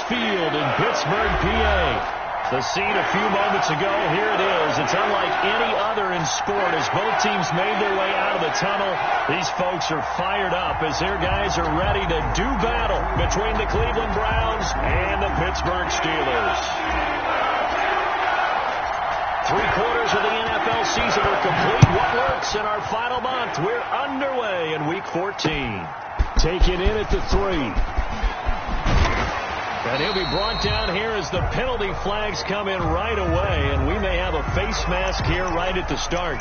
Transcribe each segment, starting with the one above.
Field in Pittsburgh, PA. The scene a few moments ago, here it is. It's unlike any other in sport as both teams made their way out of the tunnel. These folks are fired up as their guys are ready to do battle between the Cleveland Browns and the Pittsburgh Steelers. 3/4 of the NFL season are complete. What works in our final month? We're underway in Week 14. Taken in at the 3. And he'll be brought down here as the penalty flags come in right away. And we may have a face mask here right at the start.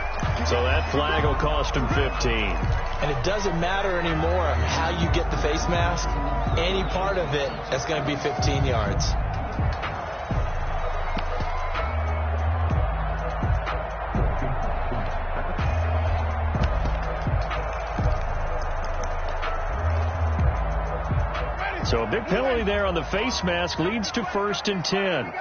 So that flag will cost him 15. And it doesn't matter anymore how you get the face mask. Any part of it, that's going to be 15 yards. So a big penalty there on the face mask leads to 1st and 10.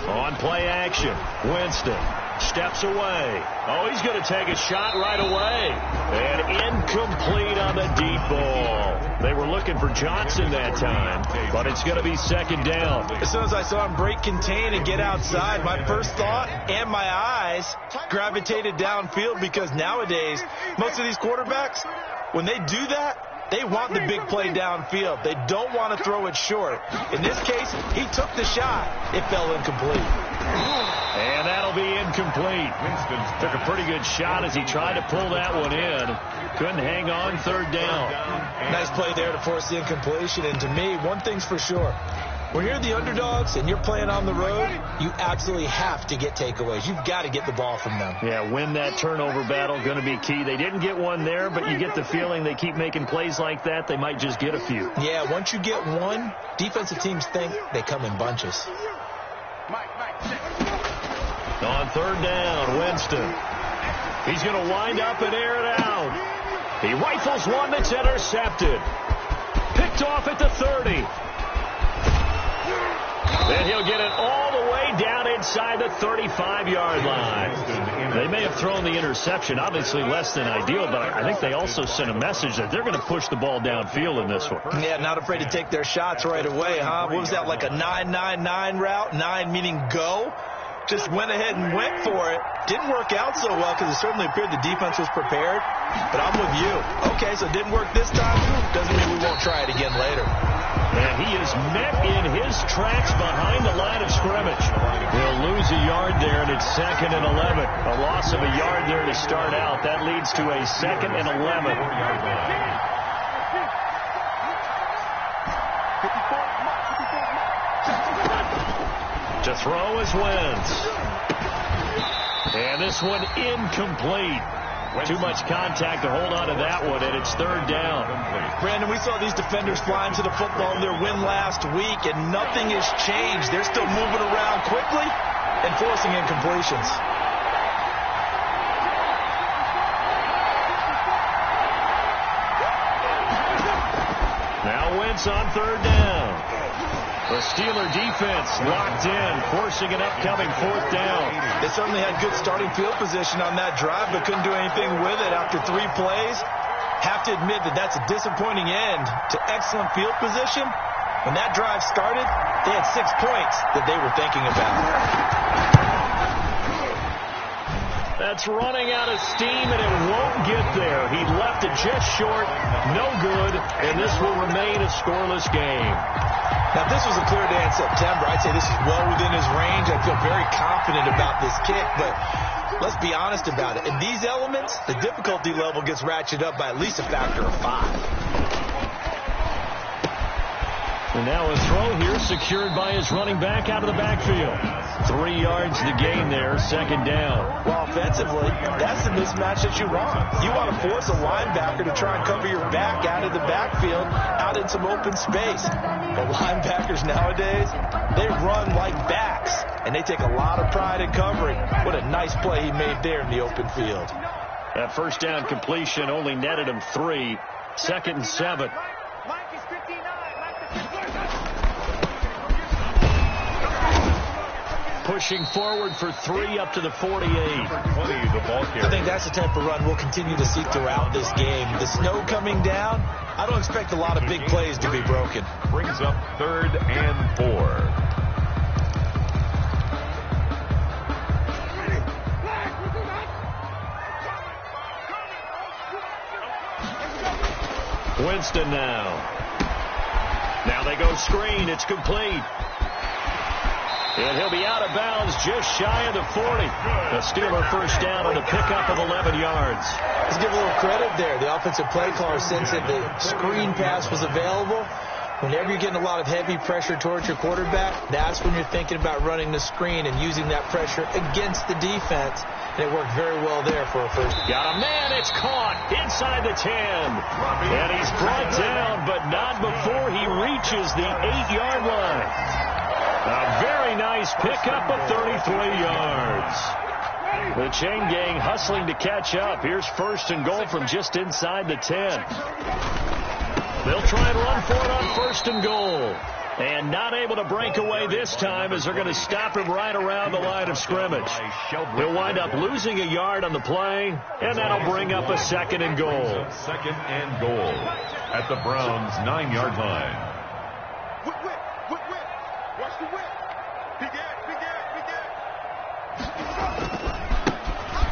On play action, Winston steps away. Oh, he's going to take a shot right away. And incomplete on the deep ball. They were looking for Johnson that time, but it's going to be 2nd down. As soon as I saw him break contain and get outside, my first thought and my eyes gravitated downfield, because nowadays, most of these quarterbacks, when they do that, they want the big play downfield. They don't want to throw it short. In this case, he took the shot. It fell incomplete. And that'll be incomplete. Winston took a pretty good shot as he tried to pull that one in. Couldn't hang on, 3rd down. Nice play there to force the incompletion. And to me, one thing's for sure. When you're the underdogs and you're playing on the road, you absolutely have to get takeaways. You've got to get the ball from them. Yeah, win that turnover battle, going to be key. They didn't get one there, but you get the feeling they keep making plays like that, they might just get a few. Yeah, once you get one, defensive teams think they come in bunches. On 3rd down, Winston. He's going to wind up and air it out. He rifles one that's intercepted. Picked off at the 30. Then he'll get it all the way down inside the 35-yard line. They may have thrown the interception, obviously less than ideal, but I think they also sent a message that they're going to push the ball downfield in this one. Yeah, not afraid to take their shots right away, huh? What was that, like a 9-9-9 route? 9 meaning go? Just went ahead and went for it. Didn't work out so well because it certainly appeared the defense was prepared. But I'm with you. Okay, so it didn't work this time. Doesn't mean we won't try it again later. And he is met in his tracks behind the line of scrimmage. He'll lose a yard there, and it's 2nd and 11. A loss of a yard there to start out. That leads to a 2nd and 11. To throw is Wentz. And this one incomplete. Too much contact to hold on to that one, and it's 3rd down. Brandon, we saw these defenders flying to the football in their win last week, and nothing has changed. They're still moving around quickly and forcing incompletions. Now Wentz on 3rd down. The Steeler defense locked in, forcing an upcoming 4th down. They certainly had good starting field position on that drive, but couldn't do anything with it after 3 plays. Have to admit that that's a disappointing end to excellent field position. When that drive started, they had 6 points that they were thinking about. That's running out of steam, and it won't get there. He left it just short, no good, and this will remain a scoreless game. Now, if this was a clear day in September, I'd say this is well within his range. I feel very confident about this kick, but let's be honest about it. In these elements, the difficulty level gets ratcheted up by at least a factor of 5. And now a throw here secured by his running back out of the backfield. 3 yards to gain there, 2nd down. Well, offensively, that's the mismatch that you want. You want to force a linebacker to try and cover your back out of the backfield, out in some open space. But linebackers nowadays, they run like backs, and they take a lot of pride in covering. What a nice play he made there in the open field. That 1st down completion only netted him 3. 2nd and 7. pushing forward for 3 up to the 48. I think that's the type of run we'll continue to see throughout this game. The snow coming down, I don't expect a lot of big plays to be broken. Brings up 3rd and 4. Winston now. Now they go screen. It's complete. And he'll be out of bounds just shy of the 40. The Steeler first down on a pickup of 11 yards. Let's give a little credit there. The offensive play caller sensed that the screen pass was available. Whenever you're getting a lot of heavy pressure towards your quarterback, that's when you're thinking about running the screen and using that pressure against the defense. And it worked very well there for a first. Got a man. It's caught inside the 10. And he's brought down, but not before he reaches the 8-yard line. A very nice pickup of 33 yards. The chain gang hustling to catch up. Here's 1st and goal from just inside the 10. They'll try and run for it on 1st and goal. And not able to break away this time as they're going to stop him right around the line of scrimmage. He'll wind up losing a yard on the play, and that'll bring up a 2nd and goal. 2nd and goal at the Browns' 9-yard line.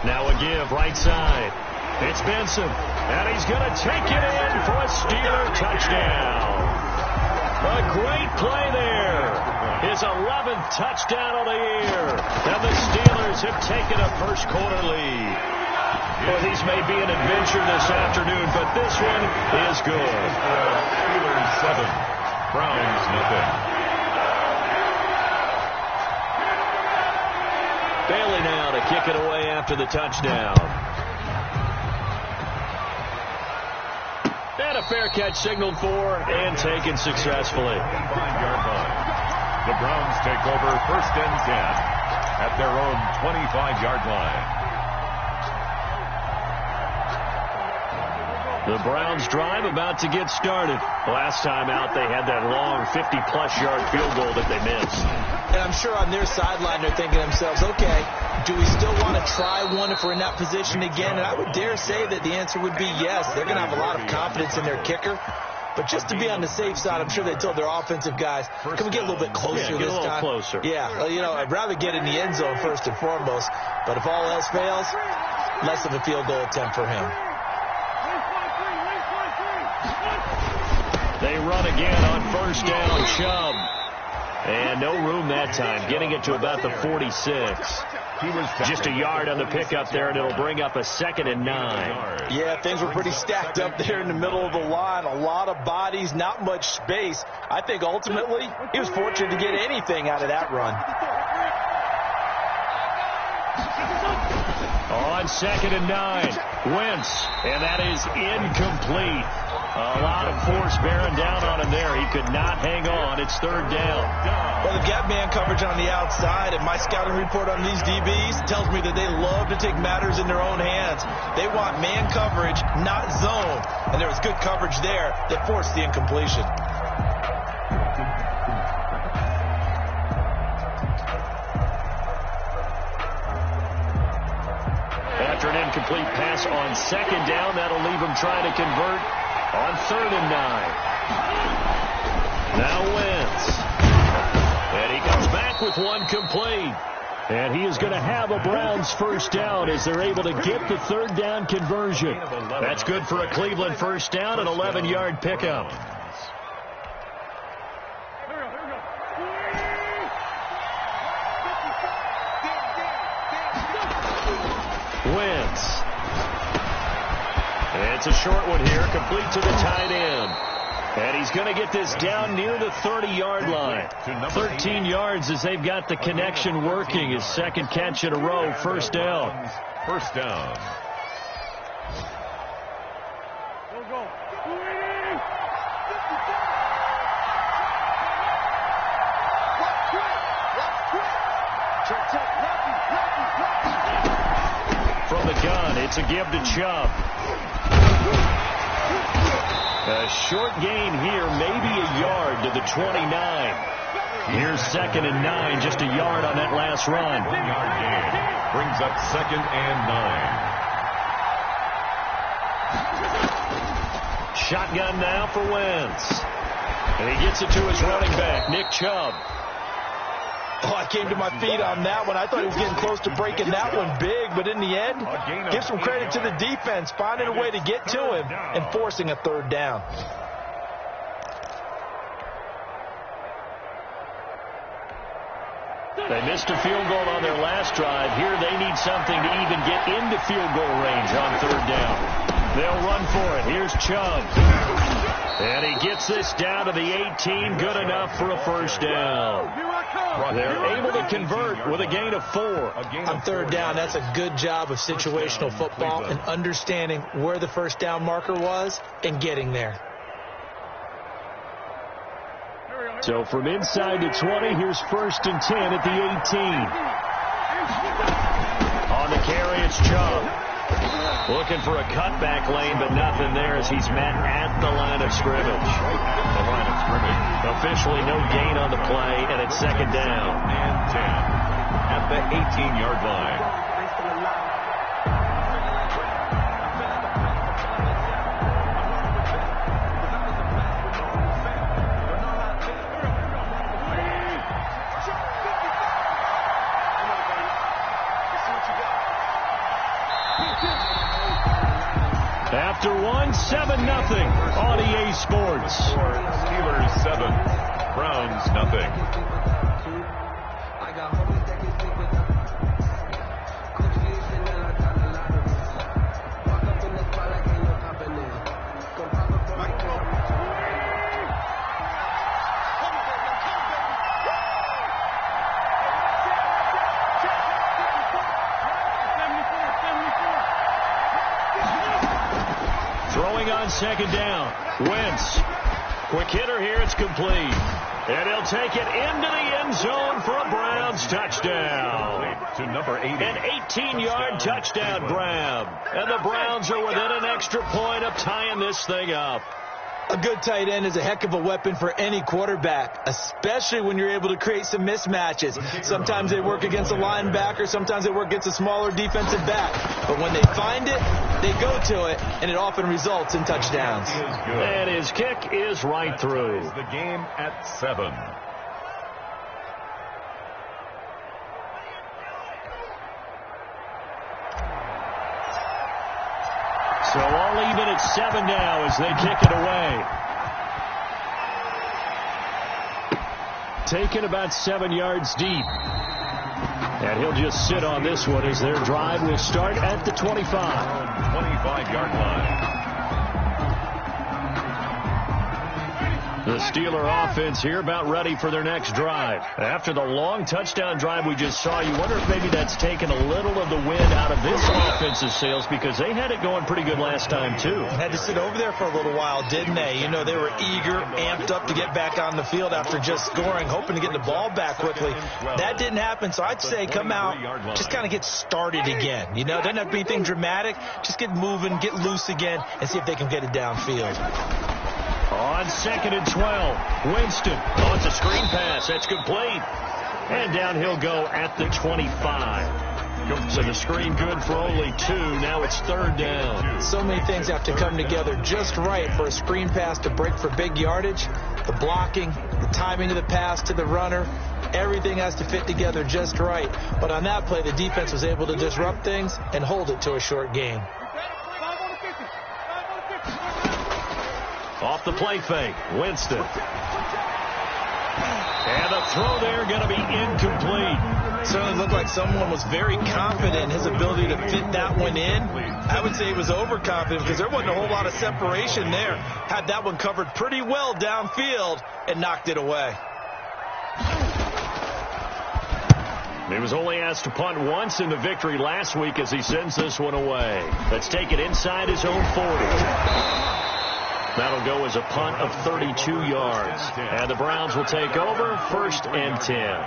Now a give right side. It's Benson, and he's going to take it in for a Steeler touchdown. A great play there. His 11th touchdown of the year. And the Steelers have taken a first-quarter lead. Well, these may be an adventure this afternoon, but this one is good. Steelers 7, Browns nothing. Bailey now to kick it away after the touchdown. And a fair catch signaled for and taken successfully. 5-yard line. The Browns take over 1st and 10 at their own 25-yard line. The Browns drive about to get started. Last time out, they had that long 50-plus yard field goal that they missed. And I'm sure on their sideline they're thinking to themselves, okay, do we still want to try one if we're in that position again? And I would dare say that the answer would be yes. They're going to have a lot of confidence in their kicker. But just to be on the safe side, I'm sure they told their offensive guys, can we get a little bit closer this time? Get a little closer. Yeah, you know, I'd rather get in the end zone first and foremost. But if all else fails, less of a field goal attempt for him. They run again on 1st down, Chubb. And no room that time, getting it to about the 46. He was just a yard on the pickup there, and it'll bring up a 2nd and 9. Yeah, things were pretty stacked up there in the middle of the line. A lot of bodies, not much space. I think ultimately he was fortunate to get anything out of that run. On 2nd and 9, Wentz, and that is incomplete. A lot of force bearing down on him there. He could not hang on. It's 3rd down. Well, they've got man coverage on the outside, and my scouting report on these DBs tells me that they love to take matters in their own hands. They want man coverage, not zone. And there was good coverage there that forced the incompletion. After an incomplete pass on 2nd down, that'll leave him trying to convert on 3rd and 9. Now Wentz. And he comes back with one complete. And he is going to have a Browns first down as they're able to get the 3rd down conversion. That's good for a Cleveland first down, an 11-yard pickup. Wentz. It's a short one here, complete to the tight end. And he's going to get this down near the 30-yard line. 13 yards as they've got the connection working. His 2nd catch in a row, 1st down. 1st down. From the gun, it's a give to Chubb. A short gain here, maybe a yard to the 29. Here's 2nd and 9, just a yard on that last run. 1-yard gain brings up 2nd and 9. Shotgun now for Wentz. And he gets it to his running back, Nick Chubb. Oh, I came to my feet on that one. I thought he was getting close to breaking that one big, but in the end, give some credit to the defense, finding a way to get to him and forcing a 3rd down. They missed a field goal on their last drive. Here they need something to even get into field goal range on 3rd down. They'll run for it. Here's Chubb. And he gets this down to the 18. Good enough for a 1st down. They're able to convert with a gain of 4. On 3rd down, that's a good job of situational football and understanding where the 1st down marker was and getting there. So from inside the 20, here's 1st and 10 at the 18. On the carry, it's Chubb. Looking for a cutback lane, but nothing there as he's met at the line of scrimmage. The line of scrimmage. Officially no gain on the play, and it's 2nd down. And 10 at the 18-yard line. After 1, 7-0 on EA Sports. Steelers 7, Browns nothing. Throwing on 2nd down. Wentz. Quick hitter here. It's complete. And he'll take it into the end zone for a Browns touchdown. To number 80. An 18-yard touchdown grab. And the Browns are within an extra point of tying this thing up. A good tight end is a heck of a weapon for any quarterback, especially when you're able to create some mismatches. Sometimes they work against a linebacker, sometimes they work against a smaller defensive back. But when they find it, they go to it, and it often results in touchdowns. And his kick is right through. The game at 7. So all even at 7 now as they kick it away. Taken about 7 yards deep. And he'll just sit on this one as their drive will start at the 25. 25-yard line. The Steeler offense here about ready for their next drive. After the long touchdown drive we just saw, you wonder if maybe that's taken a little of the wind out of this offense's sails because they had it going pretty good last time, too. Had to sit over there for a little while, didn't they? You know, they were eager, amped up to get back on the field after just scoring, hoping to get the ball back quickly. That didn't happen, so I'd say come out, just kind of get started again. You know, doesn't have to be anything dramatic. Just get moving, get loose again, and see if they can get it downfield. On 2nd and 12, Winston. Oh, it's a screen pass. That's complete. And down he'll go at the 25. So the screen good for only 2. Now it's 3rd down. So many things have to come together just right for a screen pass to break for big yardage. The blocking, the timing of the pass to the runner, everything has to fit together just right. But on that play, the defense was able to disrupt things and hold it to a short gain. Off the play fake, Winston. And the throw there going to be incomplete. Certainly looked like someone was very confident in his ability to fit that one in. I would say he was overconfident because there wasn't a whole lot of separation there. Had that one covered pretty well downfield and knocked it away. He was only asked to punt once in the victory last week as he sends this one away. Let's take it inside his own 40. That'll go as a punt of 32 yards. And the Browns will take over 1st and 10.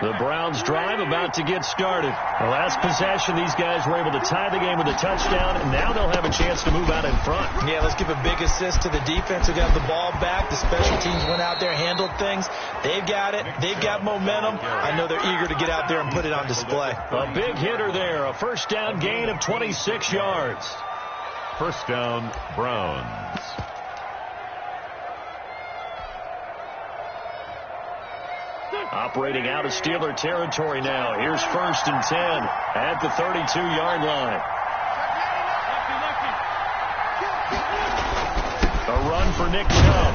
The Browns drive about to get started. The last possession, these guys were able to tie the game with a touchdown, and now they'll have a chance to move out in front. Yeah, let's give a big assist to the defense who got the ball back. The special teams went out there, handled things. They've got it. They've got momentum. I know they're eager to get out there and put it on display. A big hitter there. A first down gain of 26 yards. First down, Browns. Operating out of Steeler territory now. Here's first and 10 at the 32-yard line. A run for Nick Chubb.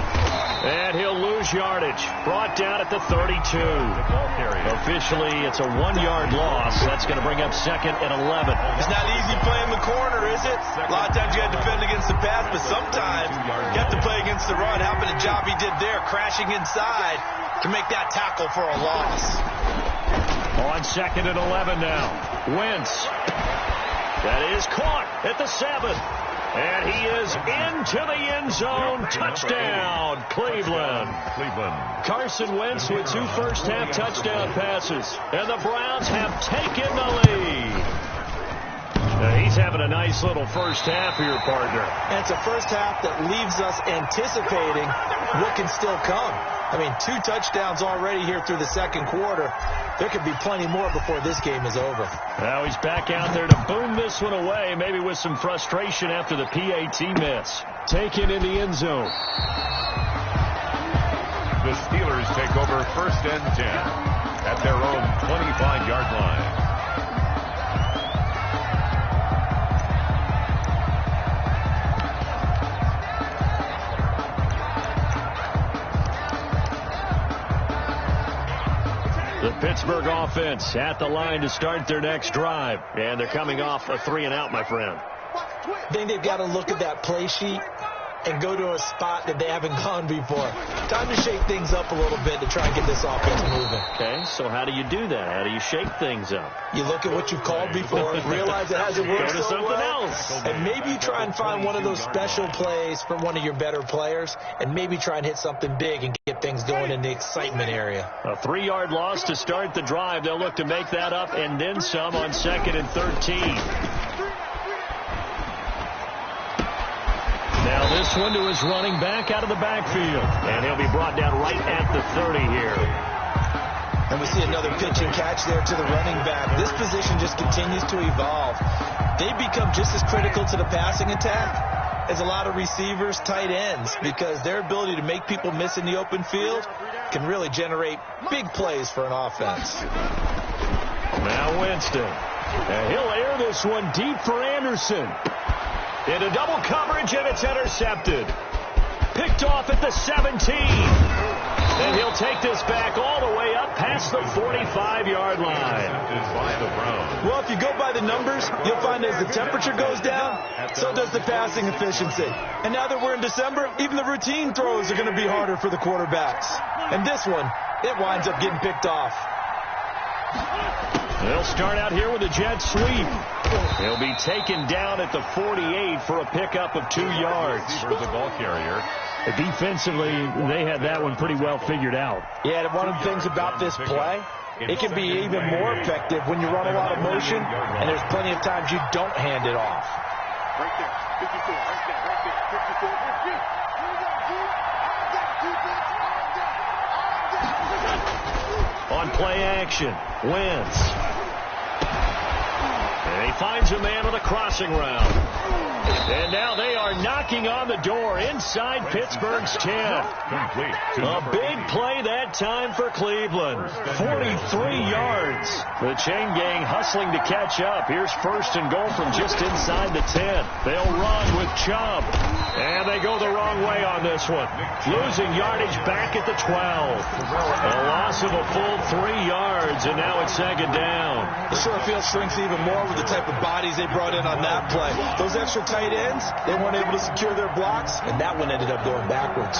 And he'll lose yardage. Brought down at the 32. Officially, it's a 1-yard loss. That's going to bring up second and 11. It's not easy playing the corner, is it? A lot of times you got to defend against the pass, but sometimes you have to play against the run. How about the job he did there, crashing inside to make that tackle for a loss. On second and 11 now. Wentz. That is caught at the 7. And he is into the end zone. Touchdown, Cleveland. Carson Wentz with 2 first-half touchdown passes. And the Browns have taken the lead. He's having a nice little first half here, partner. And it's a first half that leaves us anticipating what can still come. I mean, 2 touchdowns already here through the second quarter. There could be plenty more before this game is over. Now he's back out there to boom this one away, maybe with some frustration after the PAT miss. Taken in the end zone. The Steelers take over first and 10 at their own 25-yard line. The Pittsburgh offense at the line to start their next drive. And they're coming off a 3-and-out, my friend. I think they've got to look at that play sheet and go to a spot that they haven't gone before. Time to shake things up a little bit to try and get this offense moving. Okay, so how do you do that? How do you shake things up? You look at what you've called before, realize it hasn't worked Go to something else. And maybe you try and find one of those special plays from one of your better players, and maybe try and hit something big and get things going in the excitement area. A 3-yard loss to start the drive. They'll look to make that up and then some on second and 13. Now this one to his running back out of the backfield. And he'll be brought down right at the 30 here. And we see another pitch and catch there to the running back. This position just continues to evolve. They become just as critical to the passing attack as a lot of receivers, tight ends, because their ability to make people miss in the open field can really generate big plays for an offense. Now Winston. And he'll air this one deep for Anderson. Into double coverage, and it's intercepted. Picked off at the 17. And he'll take this back all the way up past the 45-yard line. Well, if you go by the numbers, you'll find as the temperature goes down, so does the passing efficiency. And now that we're in December, even the routine throws are going to be harder for the quarterbacks. And this one, it winds up getting picked off. They'll start out here with a jet sweep. He'll be taken down at the 48 for a pickup of 2 yards. For the ball carrier. Defensively, they had that one pretty well figured out. Yeah, and one of the things about this play, it can be even more effective when you run a lot of motion, and there's plenty of times you don't hand it off. Right there, 54, right there, 54. On play action, Wentz. And he finds a man with a crossing route. And now they are knocking on the door inside Pittsburgh's 10. A big play that time for Cleveland. 43 yards. The chain gang hustling to catch up. Here's first and goal from just inside the 10. They'll run with Chubb. And they go the wrong way on this one. Losing yardage back at the 12. A loss of a full 3 yards, and now it's second down. The short field shrinks even more with the type of bodies they brought in on that play. Those extra tight ends, they weren't able to secure their blocks, and that one ended up going backwards.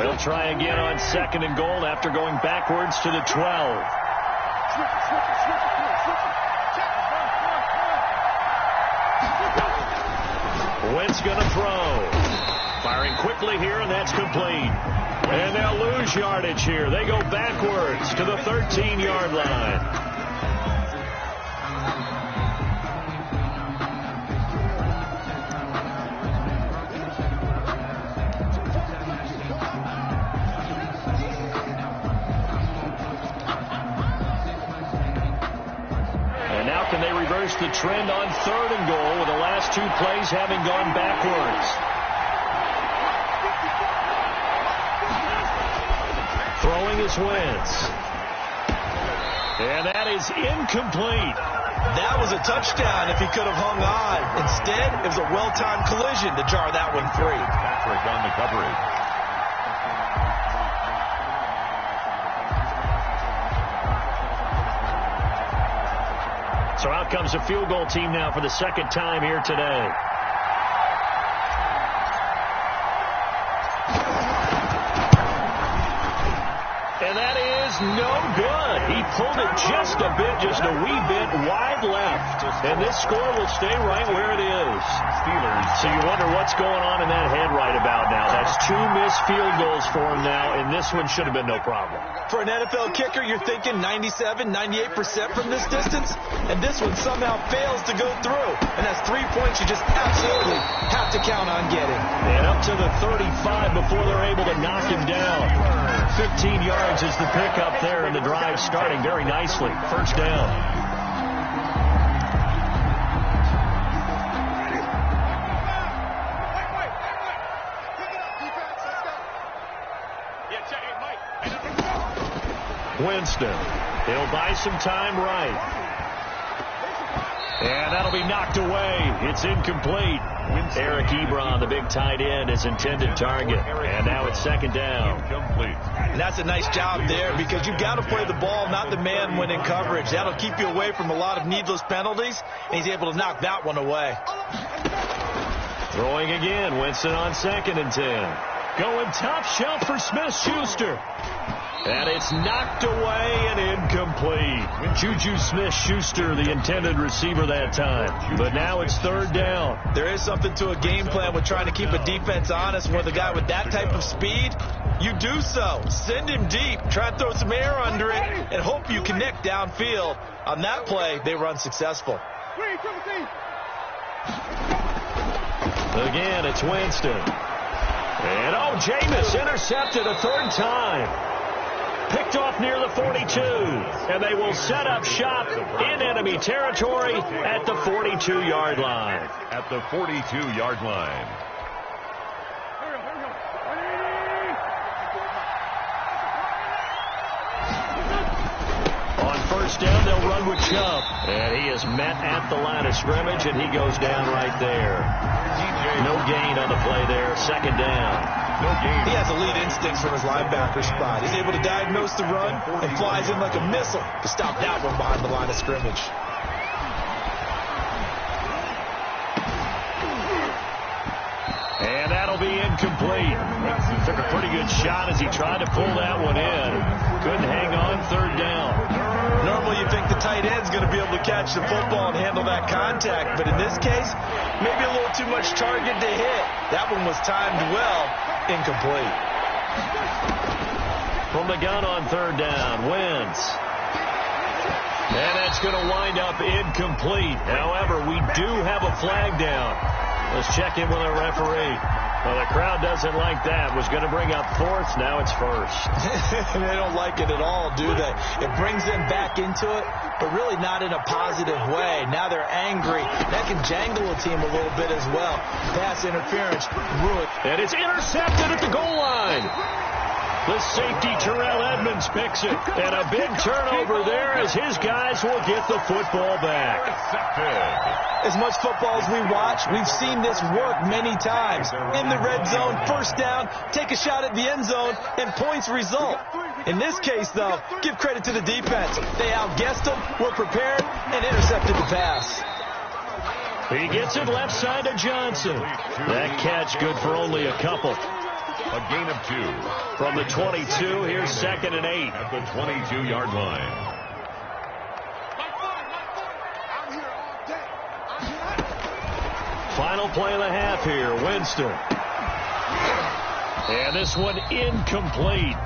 They'll try again on second and goal after going backwards to the 12. Wentz going to throw. Fires Firing quickly here, and that's complete. And they'll lose yardage here. They go backwards to the 13-yard line. Can they reverse the trend on 3rd and goal with the last 2 plays having gone backwards? Throwing is Wentz. And that is incomplete. That was a touchdown if he could have hung on. Instead, it was a well-timed collision to jar that one free. Patrick on the coverage. So out comes a field goal team now for the 2nd time here today. And that is no good. He pulled it just a bit, just a wee bit wide left. And this score will stay right where it is. Steelers. So you wonder what's going on in that head right about now. That's 2 missed field goals for him now, and this one should have been no problem. For an NFL kicker, you're thinking 97, 98% from this distance, and this one somehow fails to go through. And that's 3 points you just absolutely have to count on getting. And up to the 35 before they're able to knock him down. 15 yards is the pickup there, and the drive starting very nicely. 1st down. Winston. He'll buy some time right. And that'll be knocked away. It's incomplete. Eric Ebron, the big tight end, his intended target. And now it's 2nd down. And that's a nice job there because you've got to play the ball, not the man when in coverage. That'll keep you away from a lot of needless penalties, and he's able to knock that one away. Throwing again. Winston on 2nd and 10. Going top shelf for Smith-Schuster. And it's knocked away and incomplete. Juju Smith-Schuster, the intended receiver that time. But now it's 3rd down. There is something to a game plan with trying to keep a defense honest. With a guy with that type of speed, you do so. Send him deep. Try to throw some air under it and hope you connect downfield. On that play, they run successful. Again, it's Winston. And, Jameis intercepted a 3rd time. Picked off near the 42, and they will set up shop in enemy territory at the 42-yard line. At the 42-yard line. On 1st down, they'll run with Chubb. And he is met at the line of scrimmage, and he goes down right there. No gain on the play there. 2nd down. He has elite instincts from his linebacker spot. He's able to diagnose the run and flies in like a missile to stop that one behind the line of scrimmage. And that'll be incomplete. Took a pretty good shot as he tried to pull that one in. Couldn't hang on. 3rd down. Normally you think the tight end's going to be able to catch the football and handle that contact, but in this case, maybe a little too much target to hit. That one was timed well. Incomplete. From the gun on 3rd down, Wentz. And that's going to wind up incomplete. However, we do have a flag down. Let's check in with our referee. Well, the crowd doesn't like that. Was going to bring up 4th. Now it's 1st. They don't like it at all, do they? It brings them back into it, but really not in a positive way. Now they're angry. That can jangle a team a little bit as well. Pass interference, ruined. And it's intercepted at the goal line. The safety, Terrell Edmonds, picks it. And a big turnover there as his guys will get the football back. As much football as we watch, we've seen this work many times. In the red zone, 1st down, take a shot at the end zone, and points result. In this case, though, give credit to the defense. They outguessed them, were prepared, and intercepted the pass. He gets it left side to Johnson. That catch good for only a couple. A gain of 2. From the 22, here's 2nd and 8. At the 22-yard line. Final play of the half here. Winston. And this one incomplete.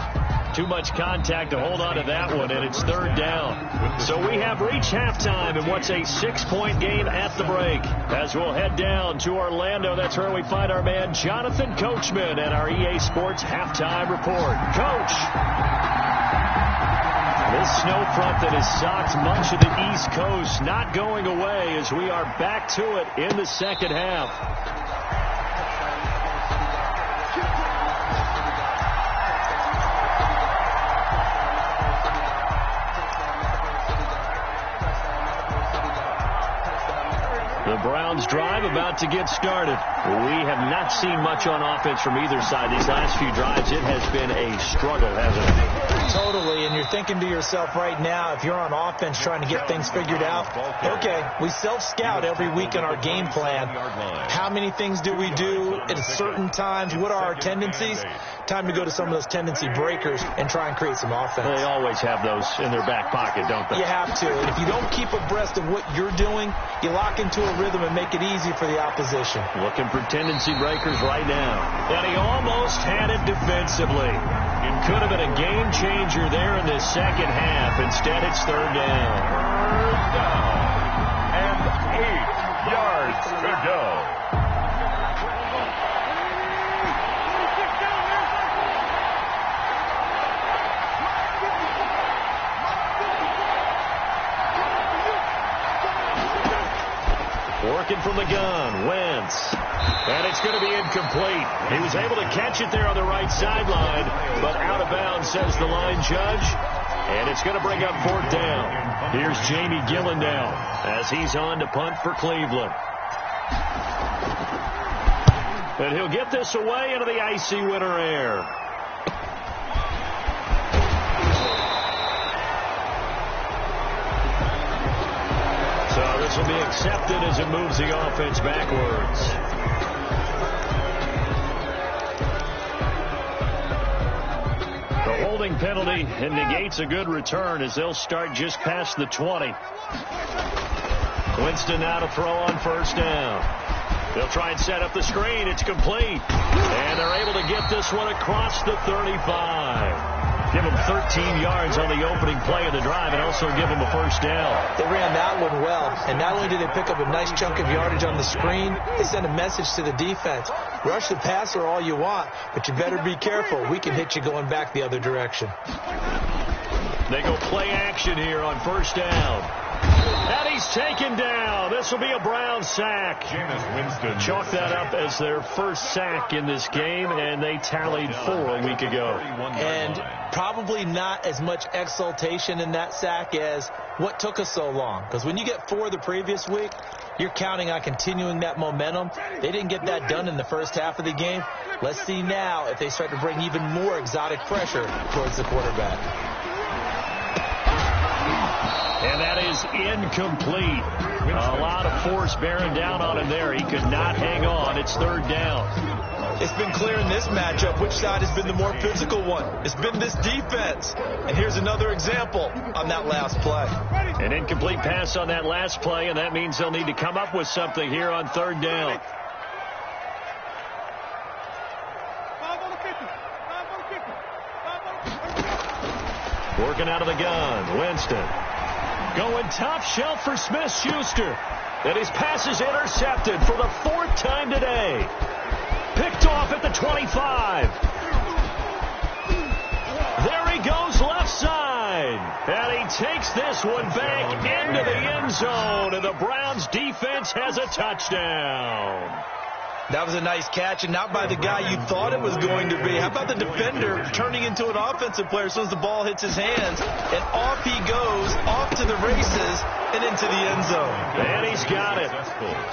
Too much contact to hold on to that one, and it's third down. So we have reached halftime in what's a 6-point game at the break. As we'll head down to Orlando, that's where we find our man Jonathan Coachman and our EA Sports Halftime Report. Coach! This snow front that has socked much of the East Coast not going away as we are back to it in the second half. The Browns drive about to get started. We have not seen much on offense from either side. These last few drives, it has been a struggle, hasn't it? Totally, and you're thinking to yourself right now, if you're on offense trying to get things figured out, okay, we self-scout every week in our game plan. How many things do we do at certain times? What are our tendencies? Time to go to some of those tendency breakers and try and create some offense. They always have those in their back pocket, don't they? You have to, and if you don't keep abreast of what you're doing, you lock into a rhythm and make it easy for the opposition. Looking for tendency breakers right now. And he almost had it defensively. It could have been a game changer there in this second half. Instead, it's third down. Third down. And 8 yards to go. Working from the gun, Wentz. And it's going to be incomplete. He was able to catch it there on the right sideline, but out of bounds, says the line judge. And it's going to bring up fourth down. Here's Jamie Gillen now as he's on to punt for Cleveland. And he'll get this away into the icy winter air. So this will be accepted as it moves the offense backwards. The holding penalty and negates a good return as they'll start just past the 20. Winston now to throw on first down. They'll try and set up the screen. It's complete. And they're able to get this one across the 35. Give them 13 yards on the opening play of the drive and also give them a first down. They ran that one well, and not only did they pick up a nice chunk of yardage on the screen, they sent a message to the defense. Rush the passer all you want, but you better be careful. We can hit you going back the other direction. They go play action here on first down. And he's taken down. This will be a Brown sack. Jameis Winston Chalk that up as their first sack in this game, and they tallied 4 a week ago. And probably not as much exultation in that sack as what took us so long. Because when you get 4 the previous week, you're counting on continuing that momentum. They didn't get that done in the first half of the game. Let's see now if they start to bring even more exotic pressure towards the quarterback. And that is incomplete. A lot of force bearing down on him there. He could not hang on. It's third down. It's been clear in this matchup which side has been the more physical one. It's been this defense. And here's another example on that last play. An incomplete pass on that last play, and that means they'll need to come up with something here on third down. Working out of the gun, Winston. Going top shelf for Smith-Schuster. And his pass is intercepted for the 4th time today. Picked off at the 25. There he goes left side. And he takes this one back into the end zone. And the Browns defense has a touchdown. That was a nice catch, and not by the guy you thought it was going to be. How about the defender turning into an offensive player as soon as the ball hits his hands, and off he goes, off to the races, and into the end zone. And he's got it.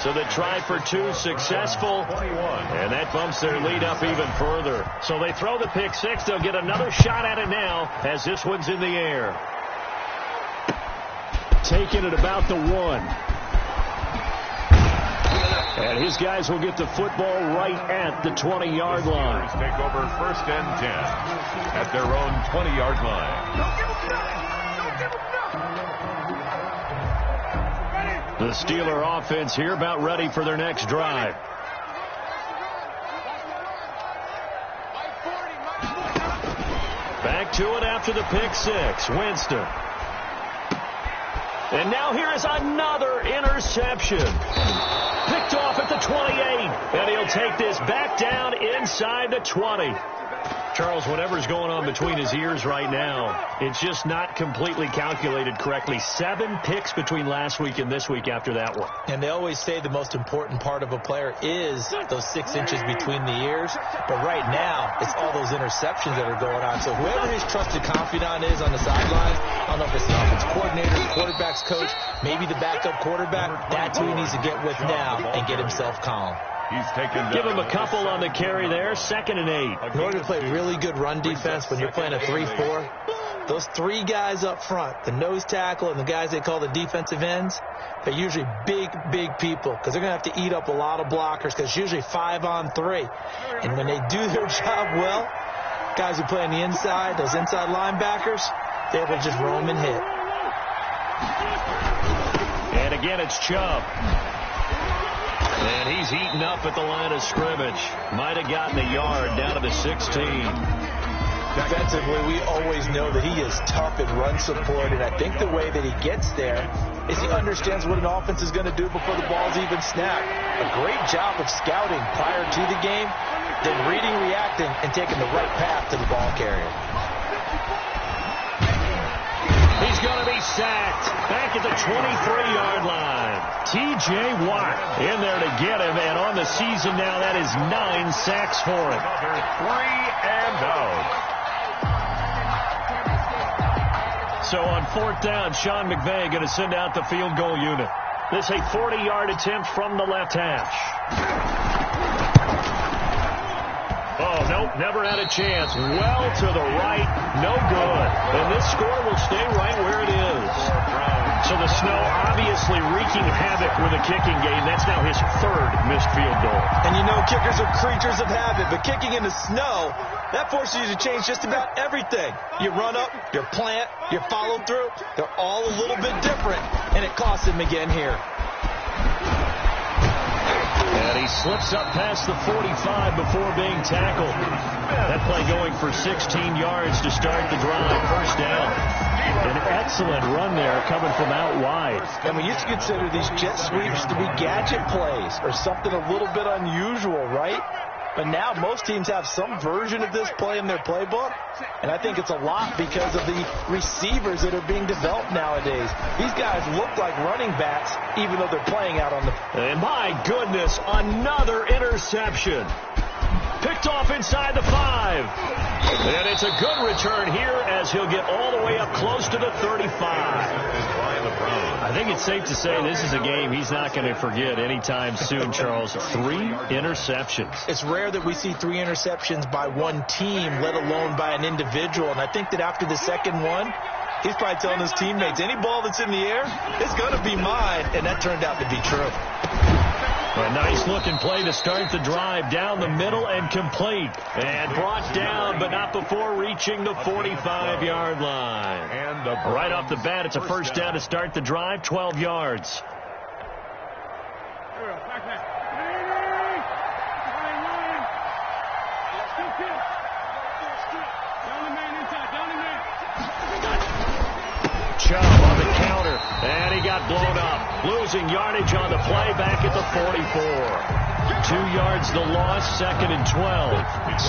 So the try for 2 successful, and that bumps their lead up even further. So they throw the pick 6. They'll get another shot at it now as this one's in the air. Taking it about the 1. And his guys will get the football right at the 20-yard line. Take over first and 10 at their own 20-yard line. The Steeler offense here about ready for their next drive. to it after the pick six. Winston. And now here is another interception. Picked off at the 28. And he'll take this back down inside the 20. Charles, whatever's going on between his ears right now, it's just not completely calculated correctly. 7 picks between last week and this week after that one. And they always say the most important part of a player is those 6 inches between the ears. But right now, it's all those interceptions that are going on. So whoever his trusted confidant is on the sidelines, I don't know if it's the offensive coordinator, the quarterback's coach, maybe the backup quarterback, that's who he needs to get with now and get himself calm. Give him a couple on the carry there. 2nd and 8. In order to play really good run defense when you're playing a 3-4, those 3 guys up front, the nose tackle and the guys they call the defensive ends, they're usually big people because they're going to have to eat up a lot of blockers because it's usually 5-on-3. And when they do their job well, guys who play on the inside, those inside linebackers, they're able to just roam and hit. And again, it's Chubb. And he's eaten up at the line of scrimmage. Might have gotten a yard down to the 16. Defensively, we always know that he is tough in run support, and I think the way that he gets there is he understands what an offense is going to do before the ball's even snapped. A great job of scouting prior to the game, then reading, reacting, and taking the right path to the ball carrier. He's going to be sacked back at the 23-yard line. T.J. Watt in there to get him, and on the season now, that is 9 sacks for him. Another 3 and out. So on 4th down, Sean McVay going to send out the field goal unit. This a 40-yard attempt from the left hash. Oh, nope, never had a chance. Well to the right, no good. And this score will stay right where it is. So the snow obviously wreaking havoc with a kicking game. That's now his 3rd missed field goal. And you know kickers are creatures of habit, but kicking in the snow, that forces you to change just about everything. Your run up, your plant, your follow through, they're all a little bit different, and it costs him again here. And he slips up past the 45 before being tackled. That play going for 16 yards to start the drive. 1st down. An excellent run there coming from out wide. And we used to consider these jet sweeps to be gadget plays or something a little bit unusual, right? But now most teams have some version of this play in their playbook. And I think it's a lot because of the receivers that are being developed nowadays. These guys look like running backs even though they're playing out on the... And my goodness, another interception. Picked off inside the 5. And it's a good return here as he'll get all the way up close to the 35. I think it's safe to say this is a game he's not going to forget anytime soon, Charles. 3 interceptions. It's rare that we see 3 interceptions by one team, let alone by an individual. And I think that after the second one, he's probably telling his teammates, any ball that's in the air, it's going to be mine. And that turned out to be true. A nice-looking play to start the drive down the middle and complete. And brought down, but not before reaching the 45-yard line. And right off the bat, it's a 1st down to start the drive, 12 yards. Chubb on the counter, and he got blown up. Losing yardage on the play back at the 44. 2 yards the loss, 2nd and 12.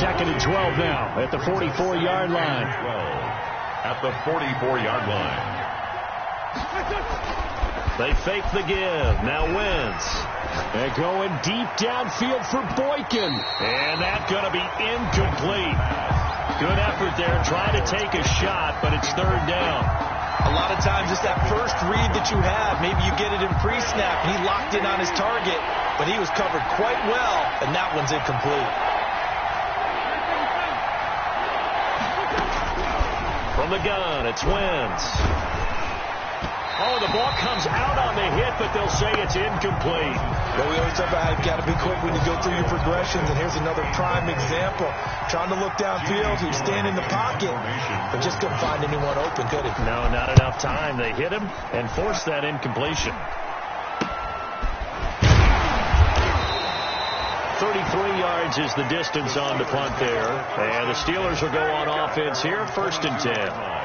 2nd and 12 now at the 44-yard line. At the 44-yard line. They fake the give. Now Wentz. They're going deep downfield for Boykin. And that's going to be incomplete. Good effort there, trying to take a shot, but it's 3rd down. A lot of times it's that first read that you have. Maybe you get it in pre-snap, and he locked in on his target, but he was covered quite well, and that one's incomplete. From the gun, it's Wentz. Oh, the ball comes out on the hit, but they'll say it's incomplete. Well, we always talk about how you've got to be quick when you go through your progressions, and here's another prime example. Trying to look downfield, he was staying in the pocket, but just couldn't find anyone open, could he? No, not enough time. They hit him and forced that incompletion. 35 23 yards is the distance on the punt there. And the Steelers will go on offense here, 1st and 10.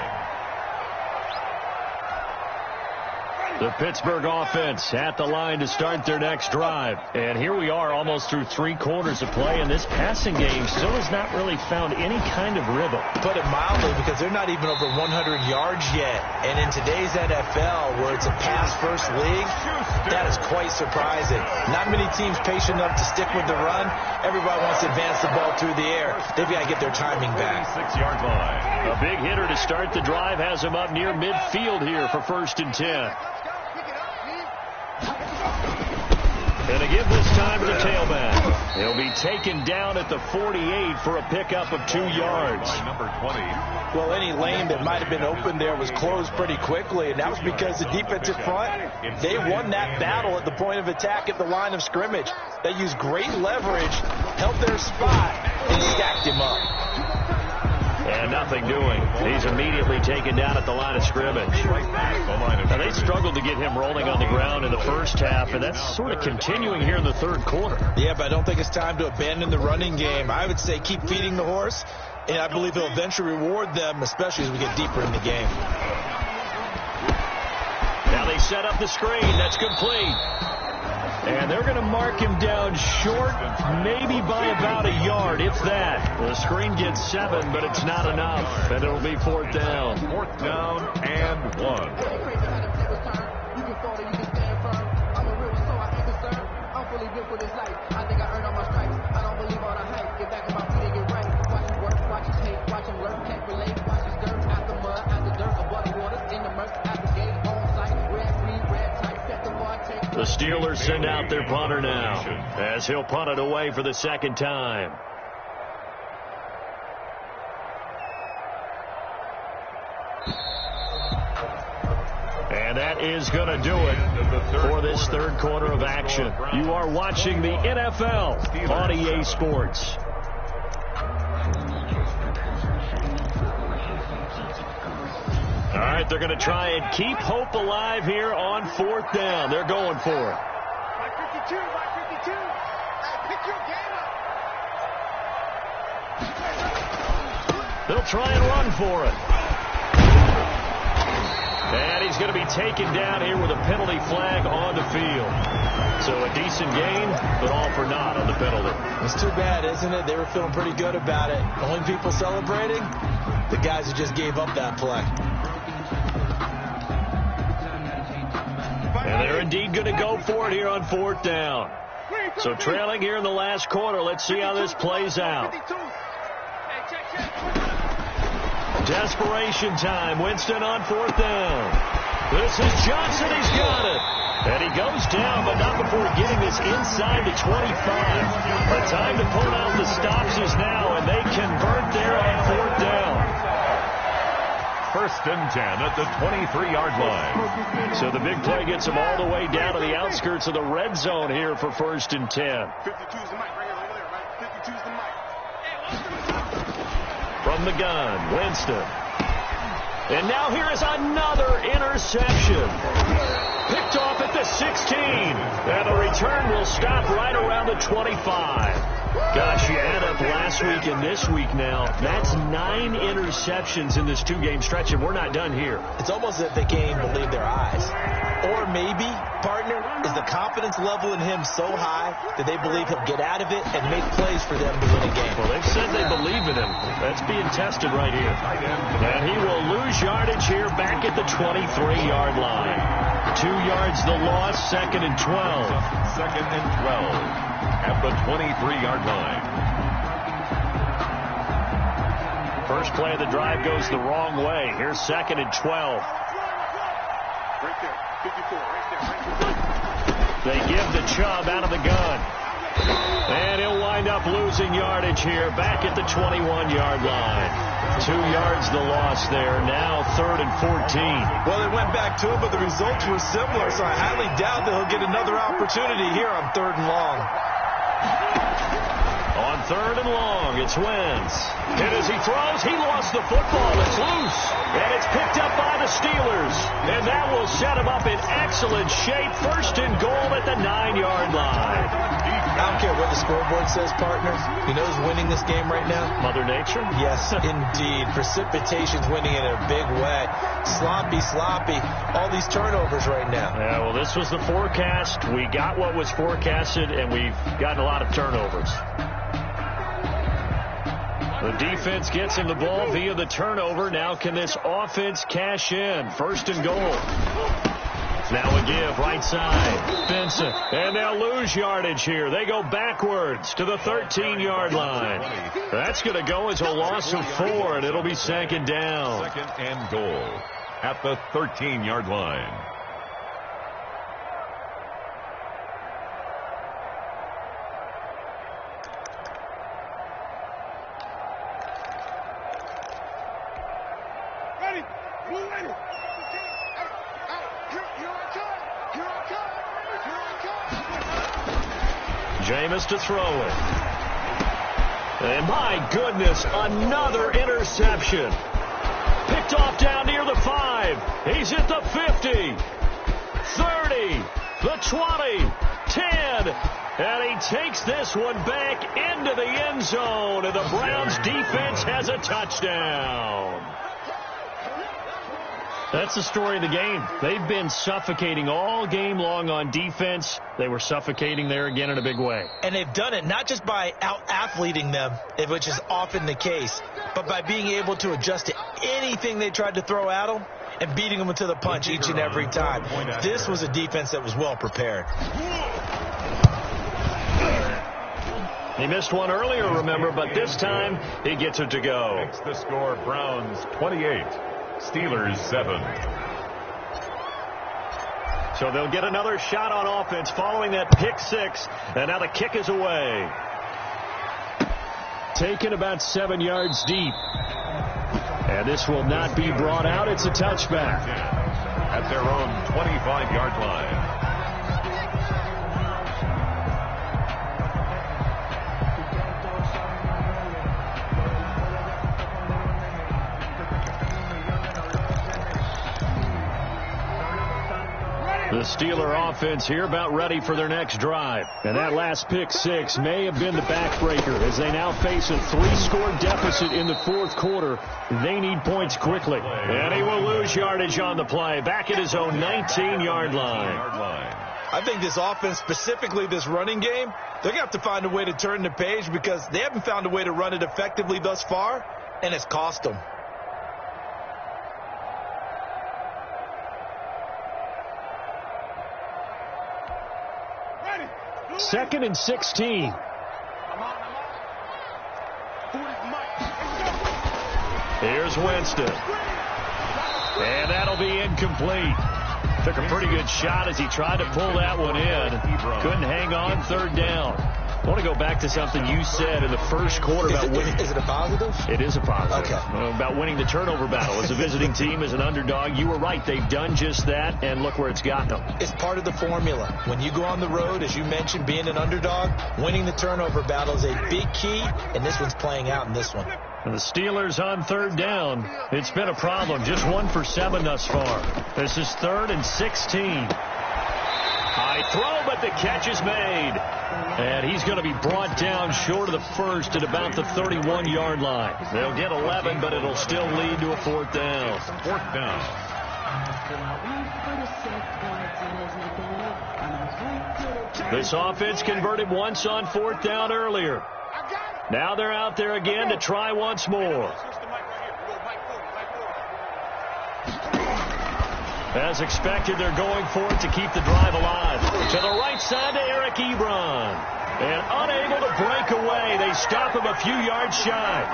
The Pittsburgh offense at the line to start their next drive. And here we are almost through 3 quarters of play, and this passing game still has not really found any kind of rhythm. Put it mildly, because they're not even over 100 yards yet. And in today's NFL, where it's a pass-first league, that is quite surprising. Not many teams patient enough to stick with the run. Everybody wants to advance the ball through the air. They've got to get their timing back. 6-yard line. A big hitter to start the drive has him up near midfield here for 1st and 10. And to give this time to the tailback. He'll be taken down at the 48 for a pickup of 2 yards. Number 20. Well, any lane that might have been open there was closed pretty quickly, and that was because the defensive front, they won that battle at the point of attack at the line of scrimmage. They used great leverage, held their spot, and stacked him up. And nothing doing. He's immediately taken down at the line of scrimmage. Now, they struggled to get him rolling on the ground in the first half, and that's sort of continuing here in the 3rd quarter. Yeah, but I don't think it's time to abandon the running game. I would say keep feeding the horse, and I believe he'll eventually reward them, especially as we get deeper in the game. Now they set up the screen. That's complete. And they're going to mark him down short, maybe by about a yard, if that. The screen gets 7, but it's not enough, and it'll be 4th down. 4th down and 1. The Steelers send out their punter now, as he'll punt it away for the 2nd time. And that is going to do it for this 3rd quarter of action. You are watching the NFL on EA Sports. All right, they're going to try and keep hope alive here on 4th down. They're going for it. By 52, by 52. Pick your game up. They'll try and run for it. And he's going to be taken down here with a penalty flag on the field. So a decent gain, but all for naught on the penalty. It's too bad, isn't it? They were feeling pretty good about it. Only people celebrating, the guys who just gave up that play. And they're indeed going to go for it here on 4th down. So trailing here in the last quarter. Let's see how this plays out. Desperation time. Winston on 4th down. This is Johnson. He's got it. And he goes down, but not before getting this inside the 25. The time to pull out the stops is now, and they convert there on 4th down. 1st and 10 at the 23-yard line. So the big play gets them all the way down to the outskirts of the red zone here for 1st and 10. 52's the mic right here over there, right? 52's the mic. From the gun, Winston. And now here is another interception. Picked off at the 16. And the return will stop right around the 25. Gosh, you add up last week and this week now, that's 9 interceptions in this 2-game stretch, and we're not done here. It's almost as if they can't even believe their eyes. Or maybe, partner, is the confidence level in him so high that they believe he'll get out of it and make plays for them to win a game. Well, they've said they believe in him. That's being tested right here. And he will lose yardage here back at the 23-yard line. 2 yards the loss, 2nd and 12. 2nd and 12 at the 23-yard line. First play of the drive goes the wrong way. Here's 2nd and 12. Right there. 54, right there. They give the Chubb out of the gun. And he'll wind up losing yardage here back at the 21-yard line. 2 yards the loss there. Now 3rd and 14. Well, they went back to it, but the results were similar, so I highly doubt that he'll get another opportunity here on 3rd and long. On 3rd and long, it's Wentz. And as he throws, he lost the football. It's loose. And it's picked up by the Steelers. And that will set him up in excellent shape. 1st and goal at the 9-yard line. I don't care what the scoreboard says, partner. You know who's winning this game right now? Mother Nature? Yes, indeed. Precipitation's winning in a big way. Sloppy. All these turnovers right now. Yeah, well, this was the forecast. We got what was forecasted, and we've gotten a lot of turnovers. The defense gets him the ball via the turnover. Now can this offense cash in? 1st and goal. Now a give, right side. Benson. And they'll lose yardage here. They go backwards to the 13-yard line. That's going to go as a loss of 4, and it'll be 2nd down. 2nd and goal at the 13-yard line. Jameis to throw it. And my goodness, another interception. Picked off down near the 5. He's at the 50, 30, the 20, 10. And he takes this one back into the end zone. And the Browns defense has a touchdown. That's the story of the game. They've been suffocating all game long on defense. They were suffocating there again in a big way. And they've done it not just by out-athleting them, which is often the case, but by being able to adjust to anything they tried to throw at them and beating them to the punch each and every time. This was a defense that was well prepared. He missed one earlier, remember, but this time he gets it to go. Makes the score Browns 28. Steelers 7. So they'll get another shot on offense following that pick 6. And now the kick is away. Taken about 7 yards deep. And this will not be brought out. It's a touchback. At their own 25-yard line. The Steeler offense here about ready for their next drive. And that last pick 6 may have been the backbreaker as they now face a 3-score deficit in the 4th quarter. They need points quickly. And he will lose yardage on the play. Back at his own 19-yard line. I think this offense, specifically this running game, they're going to have to find a way to turn the page because they haven't found a way to run it effectively thus far, and it's cost them. Second and 16. Here's Winston. And that'll be incomplete. Took a pretty good shot as he tried to pull that one in. Couldn't hang on. 3rd down. I want to go back to something you said in the first quarter about winning. Is it a positive? It is a positive. Okay. About winning the turnover battle. As a visiting team, as an underdog, you were right. They've done just that, and look where it's gotten them. It's part of the formula. When you go on the road, as you mentioned, being an underdog, winning the turnover battle is a big key, and this one's playing out in this one. And the Steelers on 3rd down. It's been a problem. Just 1 for 7 thus far. This is 3rd and 16. High throw, but the catch is made. And he's going to be brought down short of the 1st at about the 31-yard line. They'll get 11, but it'll still lead to a 4th down. 4th down. This offense converted once on 4th down earlier. Now they're out there again to try once more. As expected, they're going for it to keep the drive alive. To the right side to Eric Ebron. And unable to break away, they stop him a few yards shy.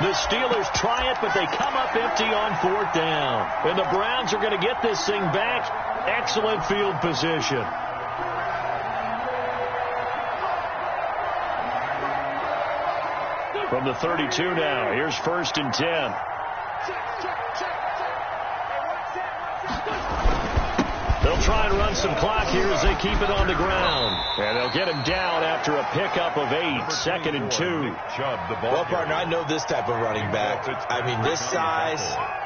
The Steelers try it, but they come up empty on 4th down. And the Browns are going to get this thing back. Excellent field position. From the 32 now, here's 1st and 10. They'll try and run some clock here as they keep it on the ground. And they'll get him down after a pickup of 8, 2nd and 2. Well, partner, I know this type of running back. I mean, this size,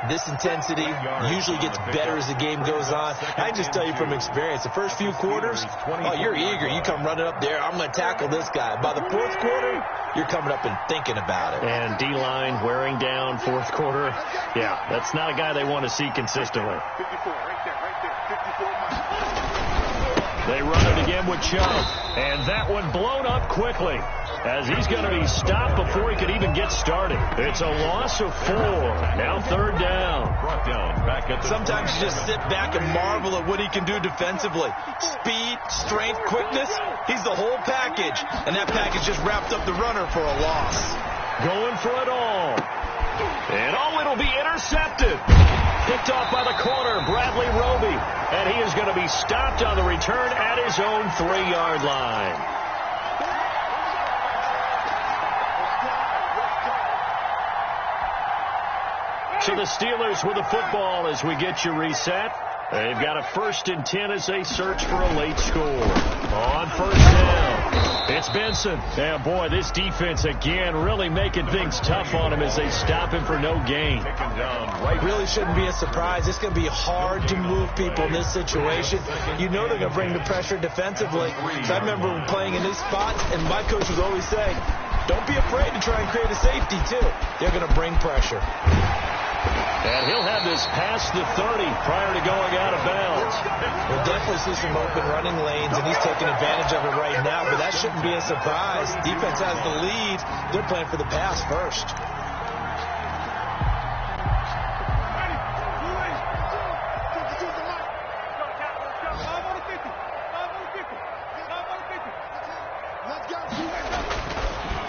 this intensity usually gets better as the game goes on. I can just tell you from experience, the first few quarters, oh, you're eager. You come running up there, I'm going to tackle this guy. By the fourth quarter, you're coming up and thinking about it. And D-line wearing down fourth quarter. Yeah, that's not a guy they want to see consistently. 54, right there, 54. They run it again with Chubb. And that one blown up quickly as he's going to be stopped before he could even get started. It's a loss of 4. Now 3rd down. Sometimes you just sit back and marvel at what he can do defensively. Speed, strength, quickness, he's the whole package. And that package just wrapped up the runner for a loss. Going for it all. And it'll be intercepted. Picked off by the corner, Bradley Roby. And he is going to be stopped on the return at his own 3-yard line. So the Steelers with the football as we get you reset. They've got a 1st and 10 as they search for a late score. On 1st down, it's Benson. And boy, this defense again really making things tough on him as they stop him for no gain. Really shouldn't be a surprise. It's going to be hard to move people in this situation. You know they're going to bring the pressure defensively. So I remember playing in this spot, and my coach would always say, don't be afraid to try and create a safety, too. They're going to bring pressure. And he'll have this past the 30 prior to going out of bounds. We'll definitely see some open running lanes, and he's taking advantage of it right now, but that shouldn't be a surprise. Defense has the lead. They're playing for the pass first.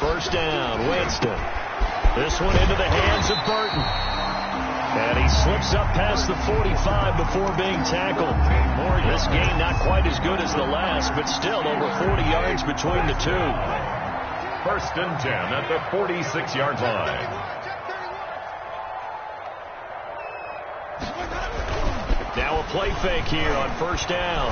First down, Winston. This one into the hands of Burton. And he slips up past the 45 before being tackled. This game not quite as good as the last, but still over 40 yards between the two. 1st and 10 at the 46-yard line. Now a play fake here on 1st down.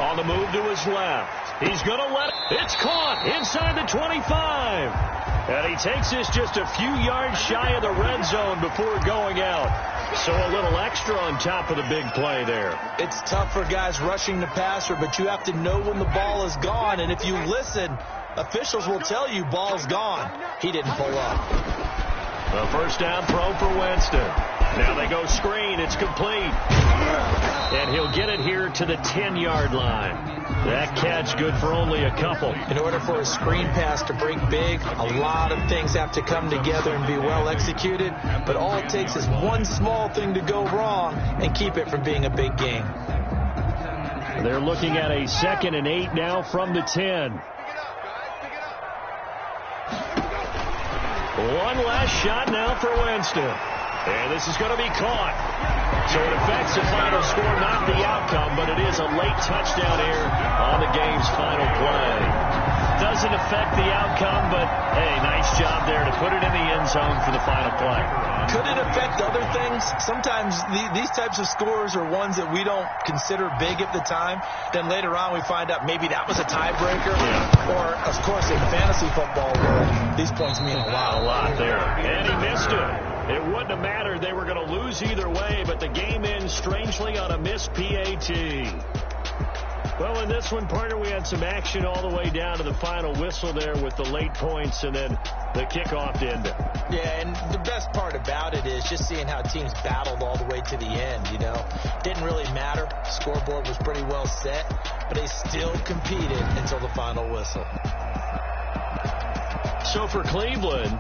On the move to his left. He's going to let it. It's caught inside the 25. And he takes this just a few yards shy of the red zone before going out. So a little extra on top of the big play there. It's tough for guys rushing the passer, but you have to know when the ball is gone. And if you listen, officials will tell you ball's gone. He didn't pull up. A 1st down throw for Winston. Now they go screen. It's complete. And he'll get it here to the 10-yard line. That catch good for only a couple. In order for a screen pass to break big, a lot of things have to come together and be well executed. But all it takes is one small thing to go wrong and keep it from being a big game. They're looking at a 2nd and 8 now from the 10. One last shot now for Winston. And this is going to be caught. So it affects the final score, not the outcome, but it is a late touchdown error on the game's final play. Doesn't affect the outcome, but, hey, nice job there to put it in the end zone for the final play. Could it affect other things? Sometimes these types of scores are ones that we don't consider big at the time. Then later on we find out maybe that was a tiebreaker. Yeah. Or, of course, in fantasy football world, these points mean a lot. A lot there. And he missed it. It wouldn't have mattered. They were going to lose either way, but the game ends strangely on a missed PAT. Well, in this one, partner, we had some action all the way down to the final whistle there with the late points and then the kickoff to end it. Yeah, and the best part about it is just seeing how teams battled all the way to the end, you know. Didn't really matter. Scoreboard was pretty well set, but they still competed until the final whistle. So for Cleveland...